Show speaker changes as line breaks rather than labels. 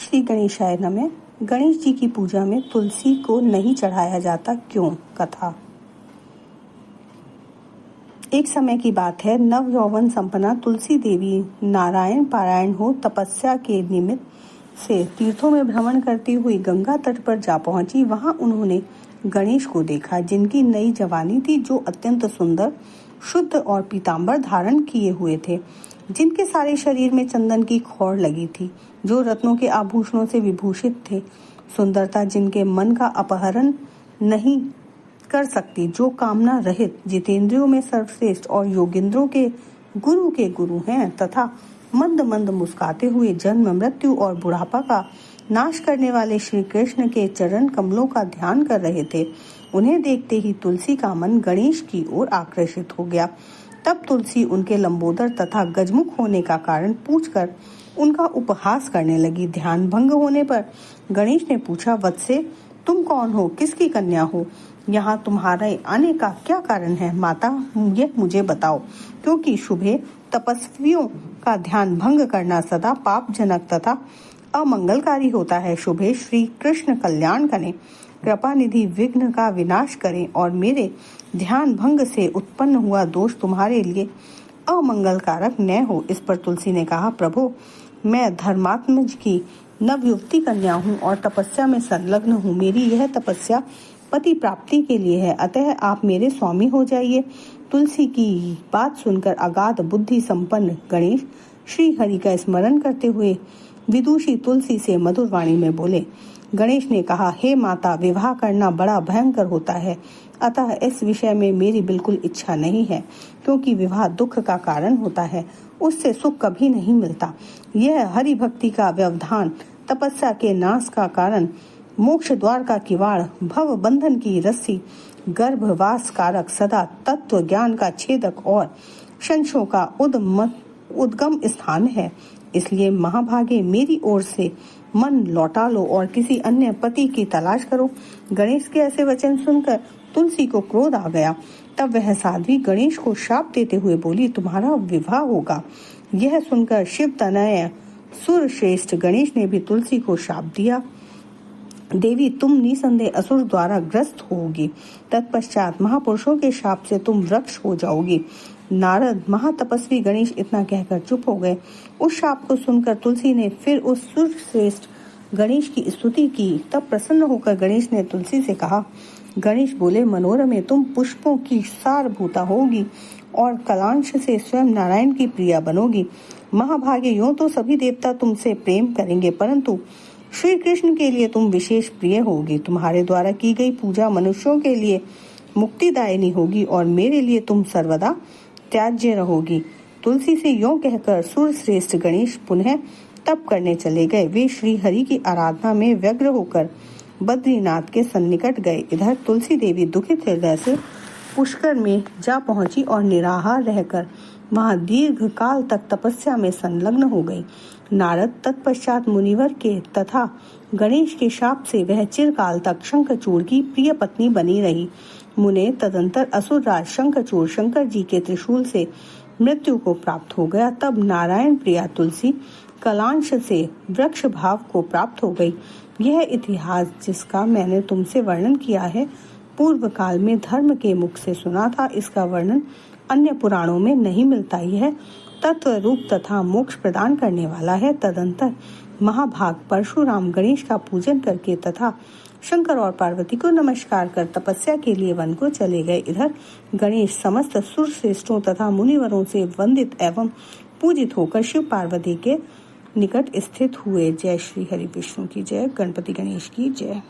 श्री गणेशाय नमः। गणेश जी की पूजा में तुलसी को नहीं चढ़ाया जाता, क्यों? कथा। एक समय की बात है, नव यौवन संपन्ना तुलसी देवी नारायण पारायण हो तपस्या के निमित्त से तीर्थों में भ्रमण करती हुई गंगा तट पर जा पहुंची। वहां उन्होंने गणेश को देखा, जिनकी नई जवानी थी, जो अत्यंत सुंदर, शुद्ध और पीतांबर धारण किए हुए थे, जिनके सारे शरीर में चंदन की खौर लगी थी, जो रत्नों के आभूषणों से विभूषित थे। सुंदरता जिनके मन का अपहरण नहीं कर सकती, जो कामना रहित, जितेंद्रियों में सर्वश्रेष्ठ और योगेंद्रों के गुरु हैं, तथा मंद मंद मुस्काते हुए जन्म मृत्यु और बुढ़ापा का नाश करने वाले श्री कृष्ण के चरण कमलों का ध्यान कर रहे थे। उन्हें देखते ही तुलसी का मन गणेश की ओर आकर्षित हो गया। तब तुलसी उनके लंबोदर तथा गजमुख होने का कारण पूछकर उनका उपहास करने लगी। ध्यान भंग होने पर गणेश ने पूछा, वत्से, तुम कौन हो? किसकी कन्या हो? यहाँ तुम्हारे आने का क्या कारण है? माता, यह मुझे बताओ, क्योंकि शुभे तपस्वियों का ध्यान भंग करना सदा पापजनक तथा अमंगलकारी होता है। शुभे श्री कृष्ण कल्याण करें, कृपा निधि विघ्न का विनाश करें और मेरे ध्यान भंग से उत्पन्न हुआ दोष तुम्हारे लिए अमंगलकारक न हो। इस पर तुलसी ने कहा, प्रभु, मैं धर्मात्मज की नवयुवती कन्या हूँ और तपस्या में संलग्न हूँ। मेरी यह तपस्या पति प्राप्ति के लिए है, अतः आप मेरे स्वामी हो जाइए। तुलसी की बात सुनकर अगाध बुद्धि संपन्न गणेश श्री हरि का स्मरण करते हुए विदुषी तुलसी से मधुर वाणी में बोले। गणेश ने कहा, हे माता, विवाह करना बड़ा भयंकर होता है, अतः इस विषय में मेरी बिल्कुल इच्छा नहीं है, क्योंकि विवाह दुख का कारण होता है, उससे सुख कभी नहीं मिलता। यह हरि भक्ति का व्यवधान, तपस्या के नाश का कारण, मोक्ष द्वार का किवाड़, भव बंधन की रस्सी, गर्भवास कारक, सदा तत्व ज्ञान का छेदक और संशयों का उद्गम स्थान है। इसलिए महाभागे मेरी ओर से मन लौटा लो और किसी अन्य पति की तलाश करो। गणेश के ऐसे वचन सुनकर तुलसी को क्रोध आ गया। तब वह साध्वी गणेश को शाप देते हुए बोली, तुम्हारा विवाह होगा। यह सुनकर शिव तनय सुर श्रेष्ठ गणेश ने भी तुलसी को शाप दिया, देवी, तुम निसंदेह असुर द्वारा ग्रस्त होगी। तत्पश्चात महापुरुषों के शाप से तुम वृक्ष हो जाओगी। नारद महातपस्वी गणेश इतना कहकर चुप हो गए। उस शाप को सुनकर तुलसी ने फिर उस सुरश्रेष्ठ गणेश की स्तुति की। तब प्रसन्न होकर गणेश ने तुलसी से कहा, गणेश बोले, मनोरमे, तुम पुष्पों की सारभूता होगी और कलांश से स्वयं नारायण की प्रिया बनोगी। महाभागे, यूं तो सभी देवता तुमसे प्रेम करेंगे, परंतु श्री कृष्ण के लिए तुम विशेष प्रिय होगी। तुम्हारे द्वारा की गई पूजा मनुष्यों के लिए मुक्तिदायिनी होगी और मेरे लिए तुम सर्वदा त्याज्य रहोगी। तुलसी से यूं कहकर सुरश्रेष्ठ गणेश पुनः तप करने चले गए। वे श्री हरि की आराधना में व्यग्र होकर बद्रीनाथ के सन्निकट गए। इधर तुलसी देवी दुखित हृदय से पुष्कर में जा पहुंची और निराहार रहकर वहां दीर्घ काल तक तपस्या में संलग्न हो गई। नारद तत्पश्चात मुनिवर के तथा गणेश के शाप से वह चिरकाल तक शंखचूड़ की प्रिय पत्नी बनी रही। मुने तदंतर असुरराज शंखचूड़ शंकर जी के त्रिशूल से मृत्यु को प्राप्त हो गया। तब नारायण प्रिया तुलसी कलांश से वृक्ष भाव को प्राप्त हो गई। यह इतिहास जिसका मैंने तुमसे वर्णन किया है, पूर्व काल में धर्म के मुख से सुना था। इसका वर्णन अन्य पुराणों में नहीं मिलता। यह तत्व रूप तथा मोक्ष प्रदान करने वाला है। तदंतर महाभाग परशुराम गणेश का पूजन करके तथा शंकर और पार्वती को नमस्कार कर तपस्या के लिए वन को चले गए। इधर गणेश समस्त सुर श्रेष्ठों तथा मुनिवरों से वंदित एवं पूजित होकर शिव पार्वती के निकट स्थित हुए। जय श्री हरि विष्णु की जय। गणपति गणेश की जय।